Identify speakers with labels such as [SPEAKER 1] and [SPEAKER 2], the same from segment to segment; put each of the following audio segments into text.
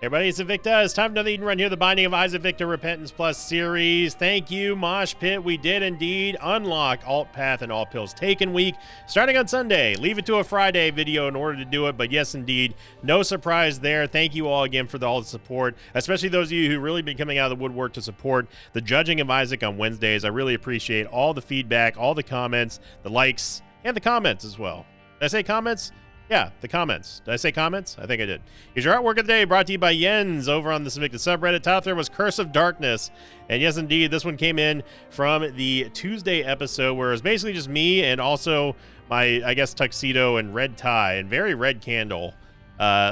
[SPEAKER 1] Everybody, it's Invicta. It's time for another Eden Run here, the Binding of Isaac Victor Repentance Plus series. Thank you, Mosh Pit. We did indeed unlock Alt Path and All Pills Taken week starting on Sunday. Leave it to a Friday video in order to do it, but yes, indeed, no surprise there. Thank you all again for all the support, especially those of you who really been coming out of the woodwork to support the Judging of Isaac on Wednesdays. I really appreciate all the feedback, all the comments, the likes, and the comments as well. Did I say comments? Yeah, the comments. Did I say comments? I think I did. Here's your artwork of the day, brought to you by Jens over on the Invicta subreddit. Title there was Curse of Darkness. And yes, indeed, this one came in from the Tuesday episode where it was basically just me and also my, I guess, tuxedo and red tie and very red candle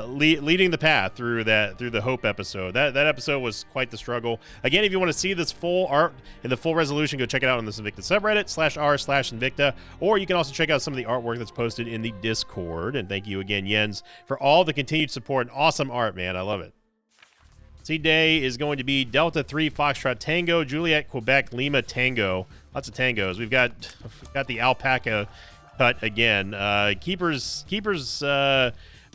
[SPEAKER 1] leading the path through the Hope episode. That episode was quite the struggle. Again, if you want to see this full art in the full resolution, go check it out on the Invicta subreddit /r/Invicta, or you can also check out some of the artwork that's posted in the Discord. And thank you again, Jens, for all the continued support and awesome art, man. I love it. Seed day is going to be Delta 3 Foxtrot Tango, Juliet Quebec Lima Tango. Lots of tangos. We've got the alpaca cut again. Keepers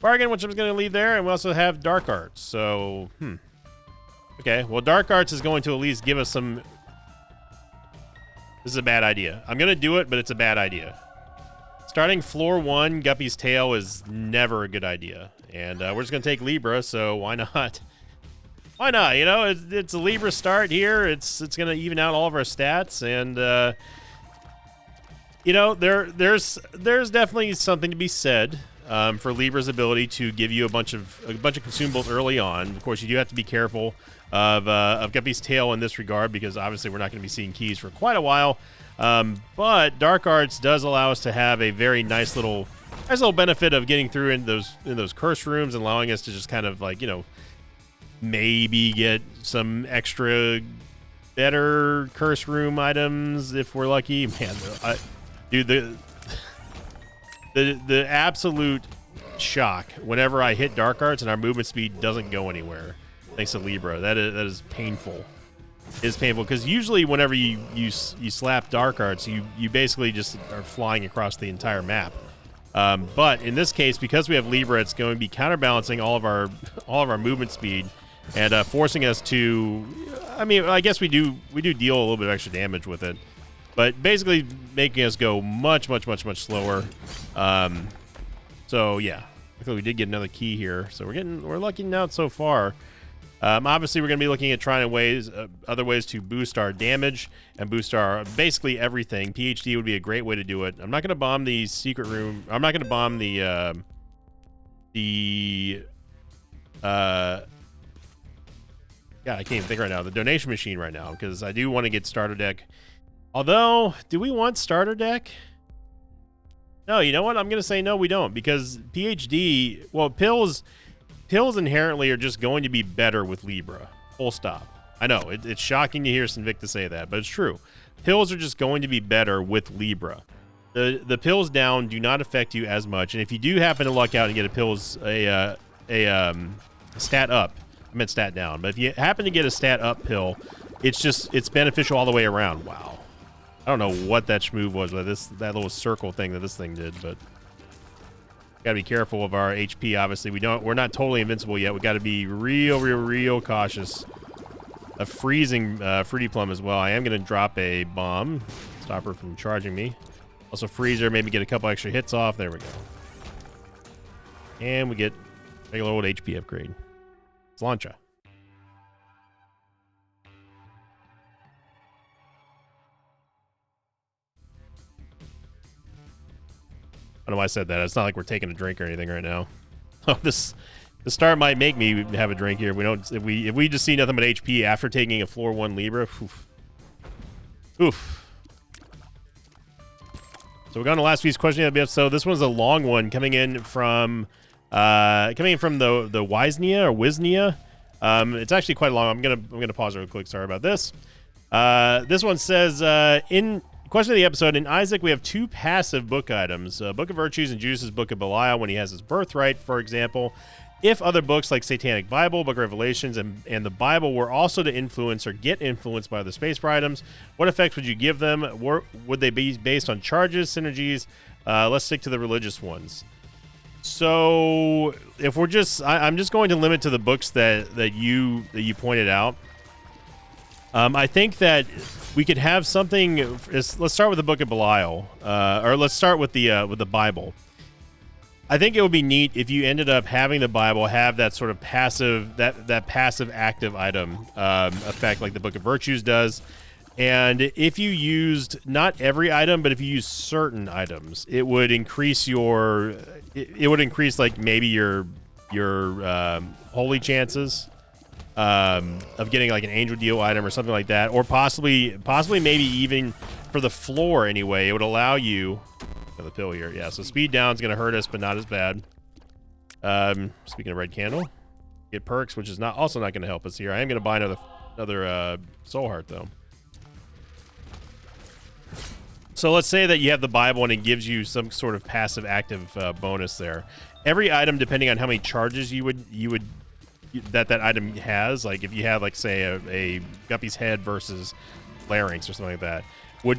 [SPEAKER 1] bargain, which I'm going to leave there, and we also have Dark Arts. So, okay. Well, Dark Arts is going to at least give us some. This is a bad idea. I'm going to do it, but it's a bad idea. Starting floor 1, Guppy's Tail is never a good idea, and we're just going to take Libra. So why not? Why not? You know, it's a Libra start here. It's going to even out all of our stats, and you know, there's definitely something to be said for Libra's ability to give you a bunch of consumables early on. Of course, you do have to be careful of Guppy's Tail in this regard, because obviously we're not going to be seeing keys for quite a while. But Dark Arts does allow us to have a very nice little benefit of getting through in those curse rooms and allowing us to just kind of, like, you know, maybe get some extra better curse room items if we're lucky. Man, dude, the absolute shock whenever I hit Dark Arts and our movement speed doesn't go anywhere, thanks to Libra. That is painful. It is painful, because usually whenever you slap Dark Arts, you basically just are flying across the entire map. But in this case, because we have Libra, it's going to be counterbalancing all of our movement speed and forcing us to. I mean, I guess we do deal a little bit of extra damage with it, but basically making us go much slower. So yeah, luckily we did get another key here, so we're lucking out so far. Obviously we're going to be looking at trying other ways to boost our damage and boost our basically everything. PhD would be a great way to do it. I'm not going to bomb the secret room. I'm not going to bomb the yeah, I can't even think right now. The donation machine right now, because I do want to get starter deck. Although, do we want starter deck? No, you know what? I'm going to say no, we don't, because PhD, well, pills inherently are just going to be better with Libra. Full stop. I know, it's shocking to hear Invicta say that, but it's true. Pills are just going to be better with Libra. The pills down do not affect you as much, and if you do happen to luck out and get a stat up, I meant stat down, but if you happen to get a stat up pill, it's beneficial all the way around. Wow. I don't know what that schmoove was, but that little circle thing that this thing did, but gotta be careful of our HP. Obviously, we're not totally invincible yet. We got to be real cautious. A freezing Fruity Plum as well. I am gonna drop a bomb, stop her from charging me. Also freezer, maybe get a couple extra hits off. There we go. And we get a regular old HP upgrade. Slancha. I don't know why I said that. It's not like we're taking a drink or anything right now. The start might make me have a drink here. If we just see nothing but HP after taking a floor 1 Libra. Oof. So we're going to last week's question of the episode. This one's a long one coming in from the Wisnia or Wisnia. It's actually quite long. I'm gonna pause real quick. Sorry about this. This one says in question of the episode, in Isaac we have 2 passive book items, Book of Virtues and Judas' Book of Belial when he has his birthright, for example. If other books like Satanic Bible, Book of Revelations, and the Bible were also to influence or get influenced by the Space Bar items, what effects would you give them? Would they be based on charges, synergies? Let's stick to the religious ones. So if we're just, I'm just going to limit to the books that you pointed out. I think that we could have something. Let's start with the Book of Belial, or let's start with the Bible. I think it would be neat if you ended up having the Bible have that sort of passive, that passive active item effect like the Book of Virtues does. And if you used not every item, but if you use certain items, it would increase your, it would increase like maybe your holy chances of getting like an angel deal item or something like that, or possibly maybe even for the floor anyway, it would allow you. The pill here, yeah. So speed down is going to hurt us, but not as bad. Speaking of red candle, get perks, which is also not going to help us here. I am going to buy another soul heart though. So let's say that you have the Bible and it gives you some sort of passive active bonus there. Every item, depending on how many charges that item has, like if you have like say a Guppy's head versus Larynx or something like that, would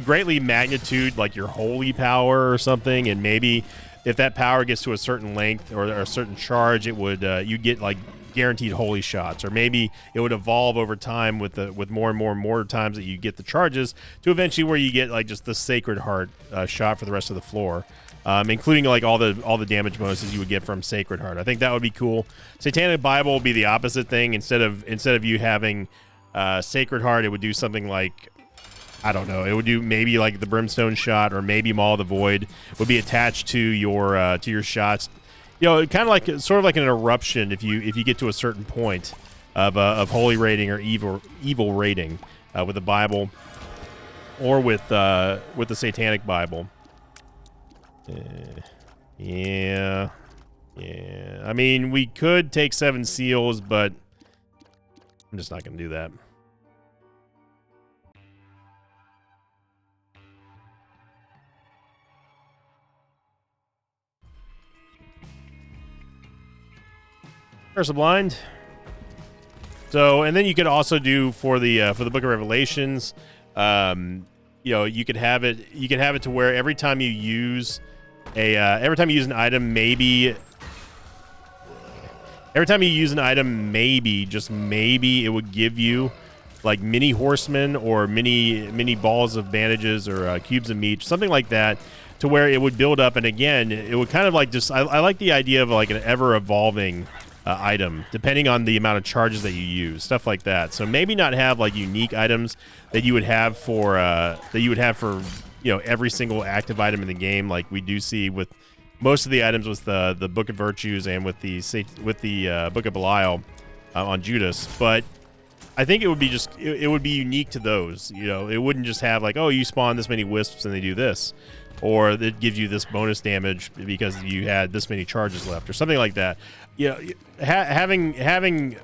[SPEAKER 1] greatly magnitude like your holy power or something, and maybe if that power gets to a certain length or a certain charge, it would you get like guaranteed holy shots, or maybe it would evolve over time with more and more times that you get the charges to eventually where you get like just the Sacred Heart shot for the rest of the floor, including like all the damage bonuses you would get from Sacred Heart. I think that would be cool. Satanic Bible would be the opposite thing. Instead of you having Sacred Heart, it would do something like, I don't know. It would do maybe like the Brimstone shot, or maybe Maul of the Void would be attached to your shots. You know, kind of like sort of like an eruption if you get to a certain point of holy rating or evil rating with the Bible or with the Satanic Bible. Yeah. I mean, we could take 7 seals, but I'm just not going to do that. Curse of Blind. So, and then you could also do for the Book of Revelations, you know, you could have it to where every time you use an item, maybe just maybe it would give you like mini horsemen or mini balls of bandages or cubes of meat, something like that, to where it would build up. And again, it would kind of like just, I like the idea of like an ever evolving item depending on the amount of charges that you use, stuff like that. So maybe not have like unique items that you would have for you know, every single active item in the game, like we do see with most of the items with the Book of Virtues and with the Book of Belial on Judas. But I think it would be just it would be unique to those. You know, it wouldn't just have like, oh, you spawn this many wisps and they do this, or it gives you this bonus damage because you had this many charges left, or something like that. You know, having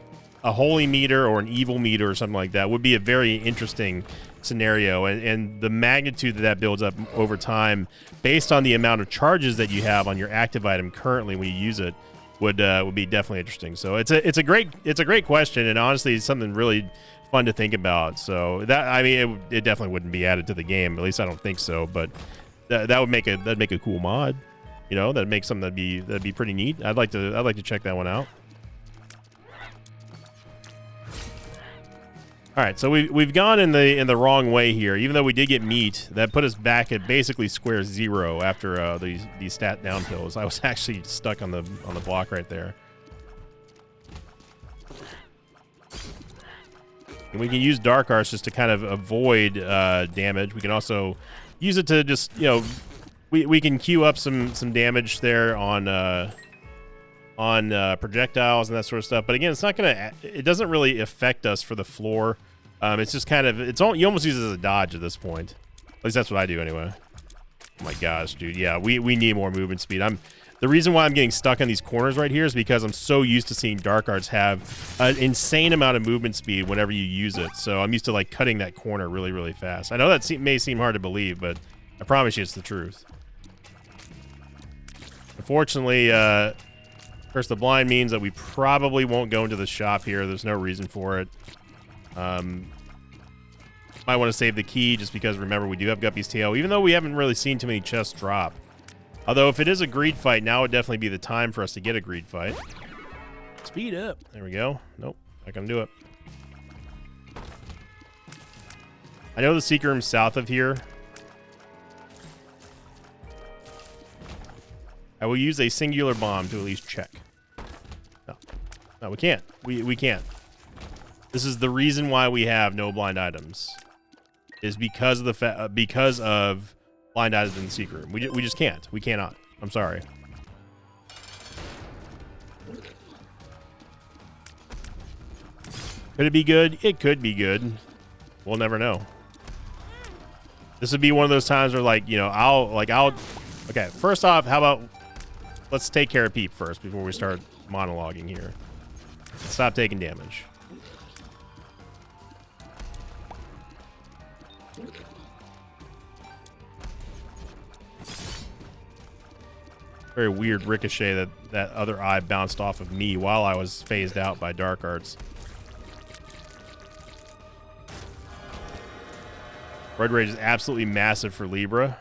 [SPEAKER 1] a holy meter or an evil meter or something like that would be a very interesting scenario, and the magnitude that builds up over time based on the amount of charges that you have on your active item currently when you use it would be definitely interesting. So it's a great question, and honestly it's something really fun to think about. So that, I mean, it definitely wouldn't be added to the game, at least I don't think so, but that would make a cool mod. You know, that'd make something that'd be pretty neat. I'd like to check that one out. All right, so we've gone in the wrong way here. Even though we did get meat, that put us back at basically square zero after these stat down pills. I was actually stuck on the block right there. And we can use Dark Arts just to kind of avoid damage. We can also use it to just, you know, we can queue up some damage there on projectiles and that sort of stuff. But again, it doesn't really affect us for the floor. It's just kind of, you almost use it as a dodge at this point. At least that's what I do anyway. Oh my gosh, dude. Yeah, we need more movement speed. The reason why I'm getting stuck on these corners right here is because I'm so used to seeing Dark Arts have an insane amount of movement speed whenever you use it. So I'm used to like cutting that corner really, really fast. I know that may seem hard to believe, but I promise you it's the truth. Unfortunately, Curse the Blind means that we probably won't go into the shop here. There's no reason for it. Might want to save the key just because, remember, we do have Guppy's Tail. Even though we haven't really seen too many chests drop. Although if it is a greed fight, now would definitely be the time for us to get a greed fight. Speed up. There we go. Nope, not gonna do it. I know the secret room's south of here. I will use a singular bomb to at least check. No, no, we can't. We can't. This is the reason why we have no blind items. Is because of the because of blind items in the secret room. We just can't. We cannot. I'm sorry. Could it be good? It could be good. We'll never know. This would be one of those times where, like, you know, I'll. Okay, first off, how about let's take care of Peep first before we start monologuing here. Stop taking damage. Very weird ricochet that other eye bounced off of me while I was phased out by Dark Arts. Red Rage is absolutely massive for Libra.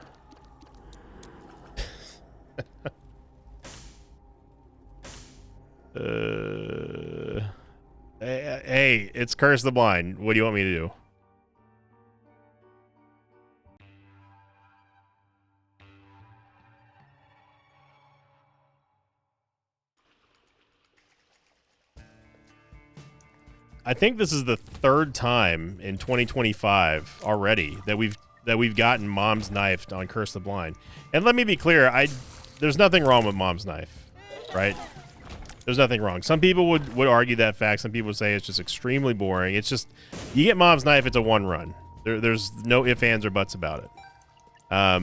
[SPEAKER 1] Hey, it's Curse the Blind. What do you want me to do? I think this is the third time in 2025 already that we've gotten Mom's Knife on Curse the Blind. And let me be clear, there's nothing wrong with Mom's Knife, right? There's nothing wrong. Some people would argue that fact. Some people would say it's just extremely boring. It's just, you get Mom's Knife, it's a one run. There's no ifs, ands, or buts about it.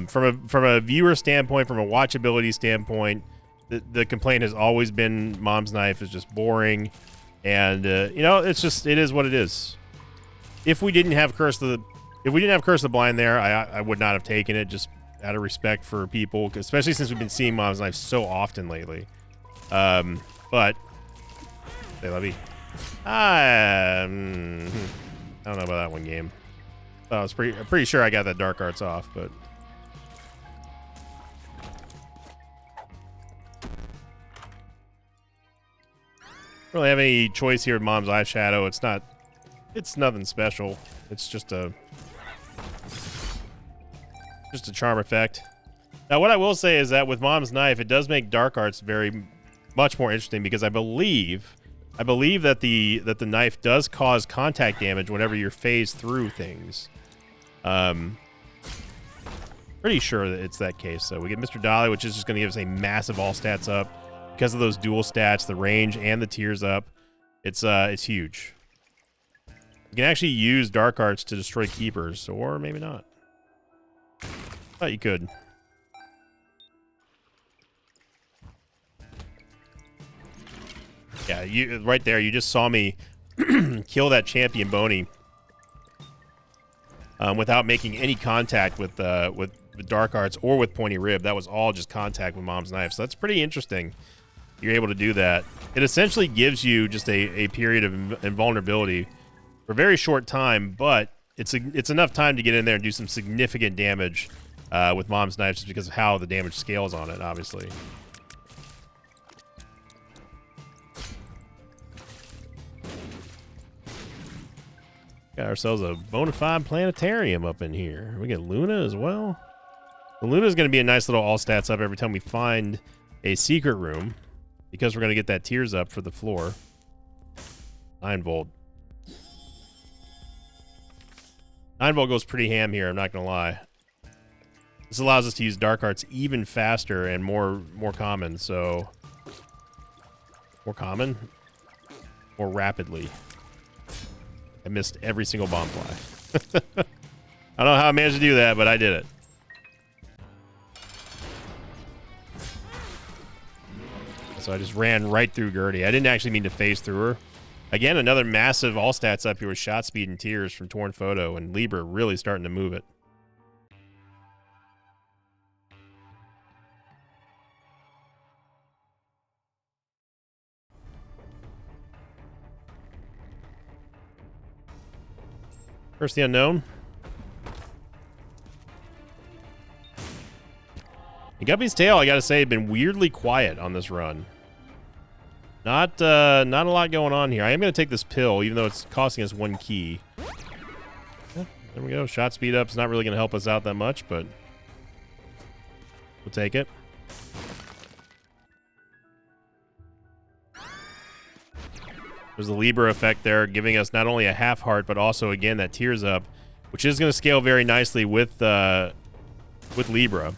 [SPEAKER 1] From a viewer standpoint, from a watchability standpoint, the complaint has always been Mom's Knife is just boring. And you know, it is what it is. If we didn't have Curse the Blind there, I would not have taken it, just out of respect for people, especially since we've been seeing Mom's Knife so often lately. But they love you. I don't know about that one game. I'm pretty sure I got that Dark Arts off, but don't really have any choice here with Mom's Eyeshadow. It's nothing special. It's just a charm effect. Now, what I will say is that with Mom's Knife, it does make Dark Arts much more interesting, because I believe that the knife does cause contact damage whenever you're phased through things. Pretty sure that it's that case. So we get Mr. Dolly, which is just going to give us a massive all stats up. Because of those dual stats, the range and the tears up, it's huge. You can actually use Dark Arts to destroy keepers, or maybe not. Thought you could. Yeah, right there, you just saw me kill that champion Boney without making any contact with Dark Arts or with Pointy Rib. That was all just contact with Mom's Knife. So that's pretty interesting. You're able to do that. It essentially gives you just a period of invulnerability for a very short time, but it's enough time to get in there and do some significant damage with Mom's Knife, just because of how the damage scales on it, obviously. Got ourselves a bona fide planetarium up in here. We get Luna as well. Luna is going to be a nice little all stats up every time we find a secret room, because we're going to get that tears up for the floor. 9 volt. 9 volt goes pretty ham here, I'm not going to lie. This allows us to use Dark Arts even faster and more common, so... More common? More rapidly. I missed every single bomb fly. I don't know how I managed to do that, but I did it. So I just ran right through Gertie. I didn't actually mean to phase through her. Again, another massive all stats up here with shot speed and tears from Torn Photo, and Libra really starting to move it. First the unknown. Guppy's Tail, I gotta say, had been weirdly quiet on this run. Not a lot going on here. I am gonna take this pill, even though it's costing us 1 key. Yeah, there we go. Shot speed up's not really gonna help us out that much, but we'll take it. There's the Libra effect there, giving us not only a half heart, but also, again, that tears up, which is going to scale very nicely with Libra.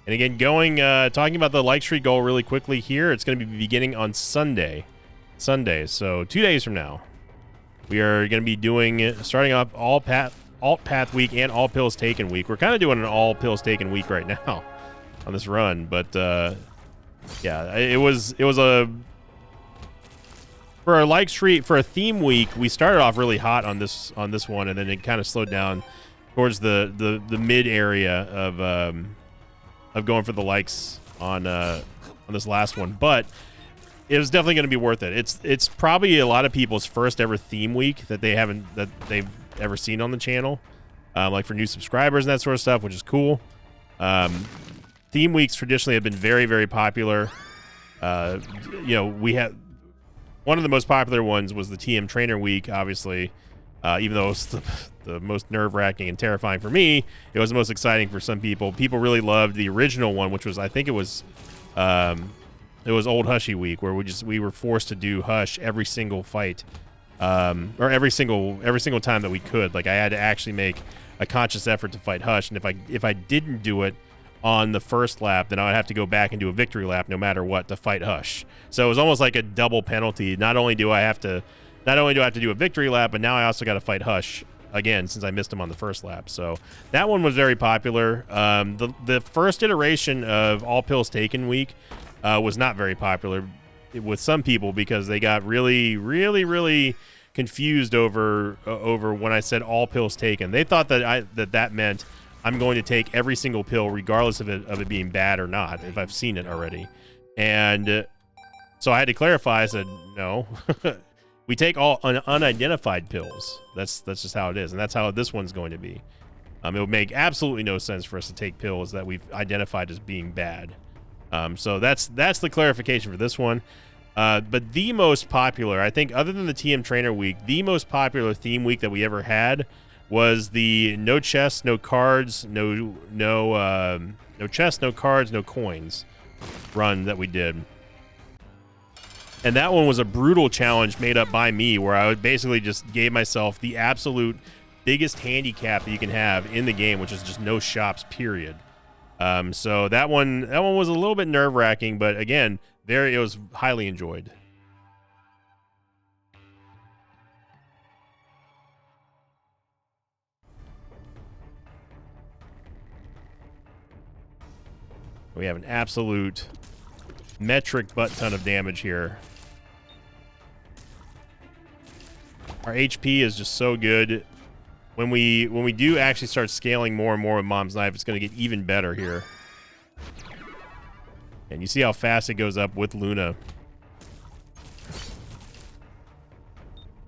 [SPEAKER 1] And again, talking about the like streak goal really quickly here, it's going to be beginning on Sunday, so 2 days from now. We are going to be starting off alt path week and all pills taken week. We're kind of doing an all pills taken week right now on this run, but yeah, it was for a like streak, for a theme week. We started off really hot on this one, and then it kind of slowed down towards the mid area of going for the likes on this last one, but it was definitely going to be worth it. It's probably a lot of people's first ever theme week that they've ever seen on the channel, like for new subscribers and that sort of stuff, which is cool. Theme weeks traditionally have been very, very popular. You know, we had one of the most popular ones was the TM Trainer Week, obviously. Even though it was the most nerve-wracking and terrifying for me, it was the most exciting for some people. People really loved the original one, which was, I think it was Old Hushy Week, where we were forced to do Hush every single fight, or every single time that we could. Like, I had to actually make a conscious effort to fight Hush, and if I didn't do it on the first lap, then I would have to go back and do a victory lap no matter what to fight Hush. So it was almost like a double penalty. Not only do I have to do a victory lap, but now I also got to fight Hush again since I missed him on the first lap. So that one was very popular. The first iteration of All Pills Taken Week was not very popular with some people because they got really, really, really confused over when I said all pills taken. They thought that meant I'm going to take every single pill regardless of it being bad or not, if I've seen it already. And so I had to clarify. I said, no, we take all unidentified pills. That's just how it is, and that's how this one's going to be. It would make absolutely no sense for us to take pills that we've identified as being bad. So that's the clarification for this one. But the most popular, I think, other than the TM Trainer Week, the most popular theme week that we ever had was the no chests, no cards, no chests, no cards, no coins run that we did. And that one was a brutal challenge made up by me, where I basically just gave myself the absolute biggest handicap that you can have in the game, which is just no shops, period. So that one was a little bit nerve-wracking, but again, it was highly enjoyed. We have an absolute metric butt ton of damage here. Our HP is just so good. When we do actually start scaling more and more with Mom's Knife, it's going to get even better here. And you see how fast it goes up with Luna.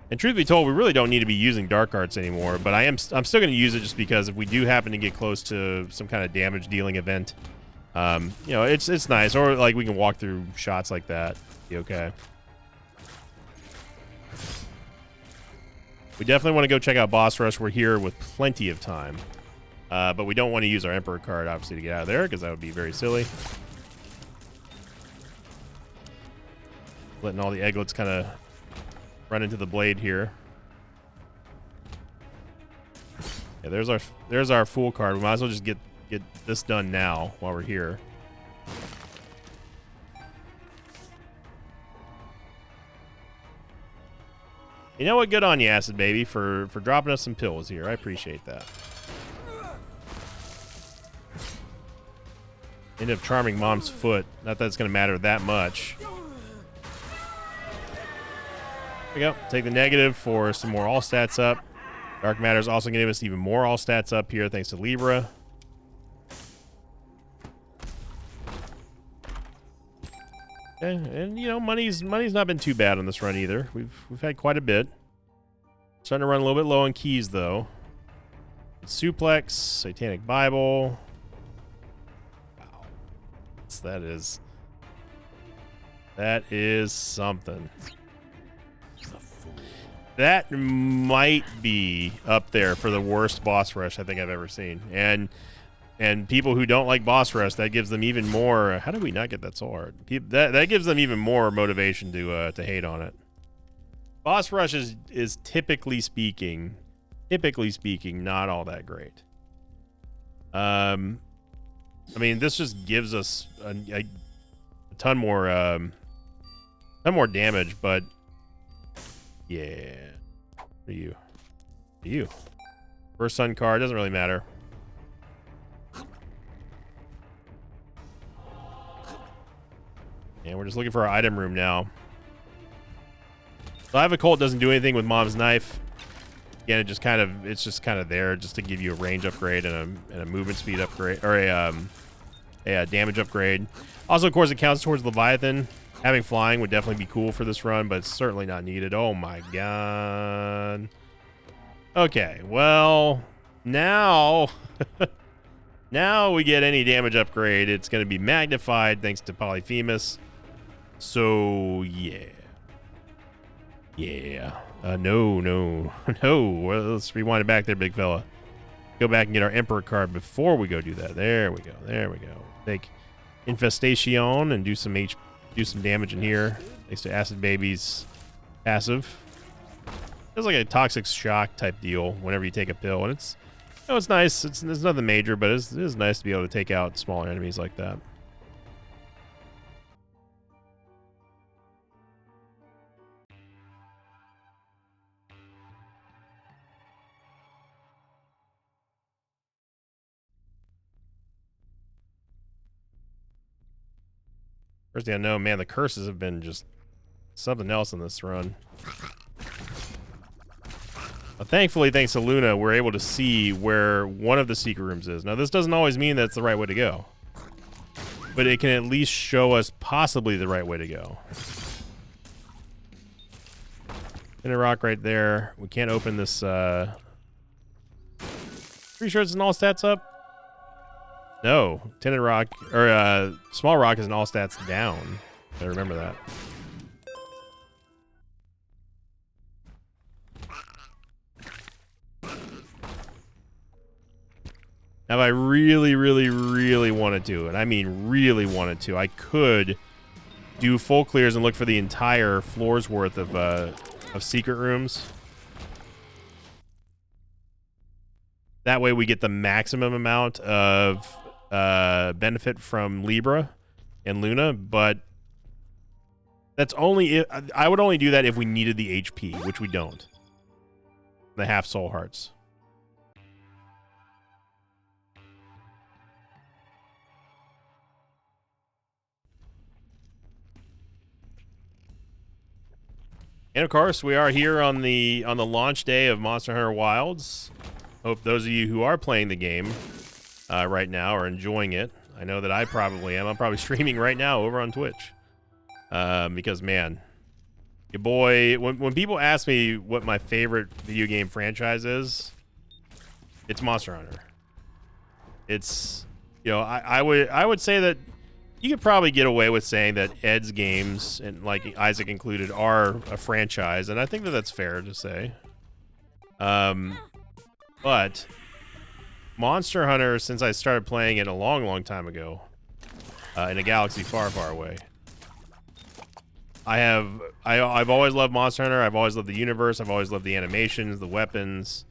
[SPEAKER 1] And truth be told, we really don't need to be using Dark Arts anymore, but I'm still going to use it just because if we do happen to get close to some kind of damage dealing event, you know, it's nice. Or like we can walk through shots like that. Be okay. We definitely want to go check out Boss Rush. We're here with plenty of time. But we don't want to use our Emperor card, obviously, to get out of there, because that would be very silly. Letting all the egglets kind of run into the blade here. Yeah, there's our Fool card. We might as well just get this done now while we're here. You know what? Good on you, Acid Baby, for dropping us some pills here. I appreciate that. End up charming Mom's foot. Not that it's going to matter that much. There we go. Take the negative for some more all stats up. Dark Matter is also going to give us even more all stats up here thanks to Libra. And you know, money's not been too bad on this run either. We've had quite a bit. Starting to run a little bit low on keys though. Suplex, Satanic Bible. Wow. That is something. That might be up there for the worst boss rush I think I've ever seen. And people who don't like boss rush, that gives them even more. How did we not get that so hard? That gives them even more motivation to hate on it. Boss rush is typically speaking, not all that great. I mean, this just gives us a ton more damage, but yeah. For you. First Sun card doesn't really matter. And we're just looking for our item room now. Live Occult doesn't do anything with Mom's Knife. Again, it's just kind of there just to give you a range upgrade and a movement speed upgrade, or a damage upgrade. Also, of course, it counts towards Leviathan. Having flying would definitely be cool for this run, but it's certainly not needed. Oh my god. Okay, well, now now we get any damage upgrade. It's going to be magnified thanks to Polyphemus. So, yeah. Yeah. No. Well, let's rewind it back there, big fella. Go back and get our Emperor card before we go do that. There we go. Take Infestation and do some damage in here. Thanks to Acid Baby's passive. Feels like a toxic shock type deal whenever you take a pill, and it's nice. It's nothing major, but it is nice to be able to take out smaller enemies like that. First thing I know, man, the curses have been just something else in this run. But thankfully, thanks to Luna, we're able to see where one of the secret rooms is. Now, this doesn't always mean that's the right way to go, but it can at least show us possibly the right way to go. In a rock right there. We can't open this. Pretty sure it's an all stats up. No, Tinted Rock, or Small Rock is an all stats down. I remember that. Now, if I really wanted to, and I mean really wanted to, I could do full clears and look for the entire floor's worth of secret rooms. That way we get the maximum amount of benefit from Libra and Luna, but that's only I would only do that if we needed the HP, which we don't. The half soul hearts. And of course, we are here on the launch day of Monster Hunter Wilds. Hope those of you who are playing the game right now are enjoying it. I know that I probably am. I'm probably streaming right now over on Twitch. Because, man, your boy, when people ask me what my favorite video game franchise is, it's Monster Hunter. It's, you know, I would say that you could probably get away with saying that Ed's games, and like Isaac included, are a franchise, and I think that that's fair to say. But Monster Hunter, since I started playing it a long time ago, in a galaxy far away, I've always loved Monster Hunter. I've always loved the universe. I've always loved the animations, the weapons,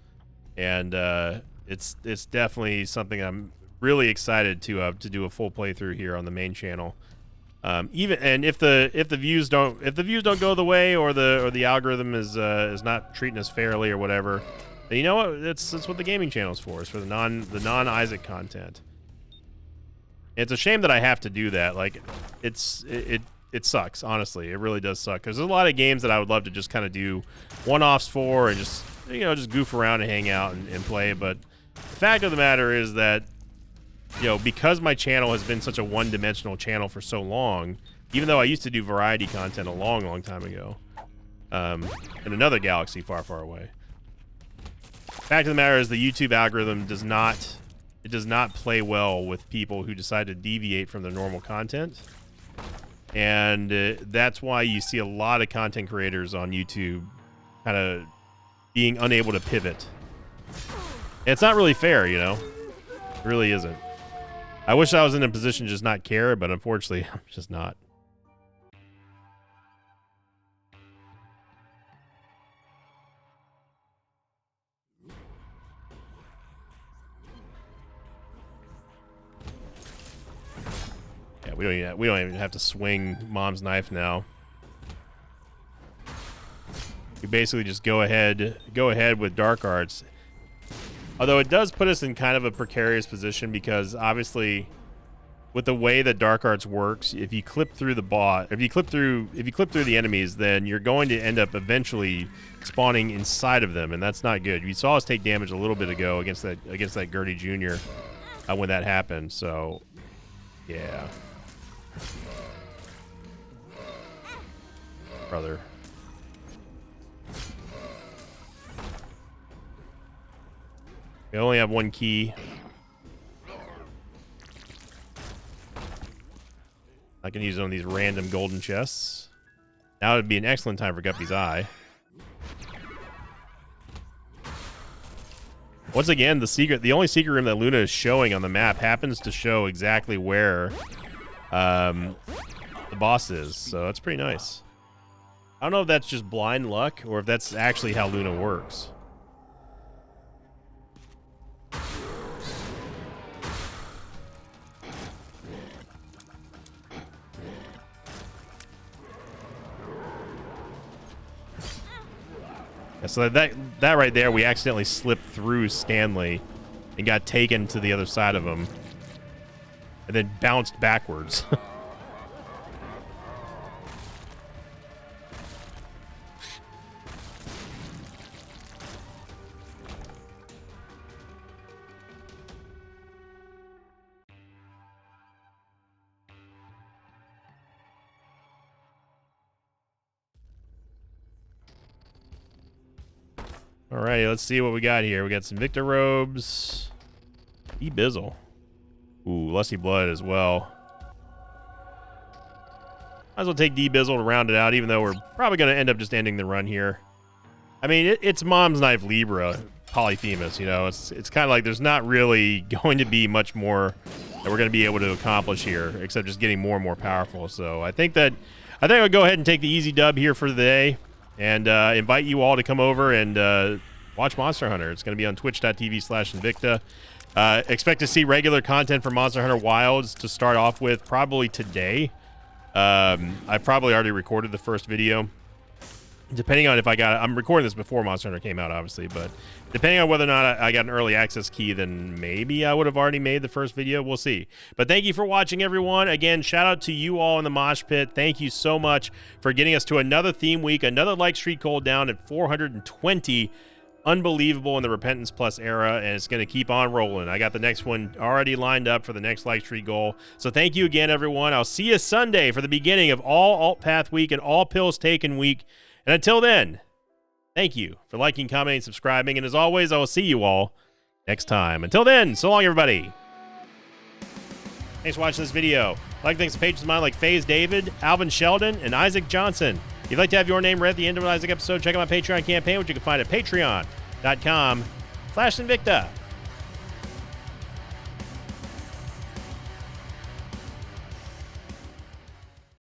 [SPEAKER 1] and it's definitely something I'm really excited to do a full playthrough here on the main channel. Even if the views don't go the way, or the algorithm is not treating us fairly or whatever, then you know what? That's what the gaming channel is for. It's for the non Isaac content. It's a shame that I have to do that. Like, it sucks, honestly. It really does suck, because there's a lot of games that I would love to just kind of do one-offs for and just goof around and hang out and play. But the fact of the matter is that, because my channel has been such a one-dimensional channel for so long, Even though I used to do variety content a long, long time ago. In another galaxy far, far away. Fact of the matter is the YouTube algorithm does not play well with people who decide to deviate from their normal content. And that's why you see a lot of content creators on YouTube kind of being unable to pivot. And it's not really fair, you know? It really isn't. I wish I was in a position to just not care, but unfortunately, I'm just not. Yeah, we don't even have to swing Mom's knife now. We basically just go ahead with Dark Arts. Although it does put us in kind of a precarious position because obviously with the way that Dark Arts works, if you clip through if you clip through the enemies, then you're going to end up eventually spawning inside of them, and that's not good. You saw us take damage a little bit ago against that Gertie Jr. When that happened. So, yeah. Brother. We only have one key. I can use one of these random golden chests. Now would be an excellent time for Guppy's Eye. Once again, the only secret room that Luna is showing on the map happens to show exactly where the boss is, so that's pretty nice. I don't know if that's just blind luck or if that's actually how Luna works. Yeah, so that right there, we accidentally slipped through Stanley and got taken to the other side of him. And then bounced backwards. Alrighty, let's see what we got here. We got some Victor robes. E-Bizzle. Ooh, Lusty Blood as well. Might as well take D-Bizzle to round it out, even though we're probably going to end up just ending the run here. I mean, it's Mom's Knife Libra Polyphemus, you know. It's kind of like there's not really going to be much more that we're going to be able to accomplish here, except just getting more and more powerful. So I think I'll go ahead and take the easy dub here for the day. And invite you all to come over and watch Monster Hunter. It's going to be on twitch.tv/Invicta. Expect to see regular content for Monster Hunter Wilds to start off with probably today. I've probably already recorded the first video. Depending on if I'm recording this before Monster Hunter came out, obviously, but depending on whether or not I got an early access key, then maybe I would have already made the first video. We'll see. But thank you for watching, everyone. Again, shout out to you all in the Mosh Pit. Thank you so much for getting us to another theme week, another like streak goal down at 420. Unbelievable in the Repentance Plus era, and it's going to keep on rolling. I got the next one already lined up for the next like streak goal. So thank you again, everyone. I'll see you Sunday for the beginning of all Alt Path week and all Pills Taken week. And until then, thank you for liking, commenting, subscribing. And as always, I will see you all next time. Until then, so long, everybody. Thanks for watching this video. I'd like to thank some patrons of mine like FaZe David, Alvin Sheldon, and Isaac Johnson. If you'd like to have your name read at the end of an Isaac episode, check out my Patreon campaign, which you can find at patreon.com/Invicta.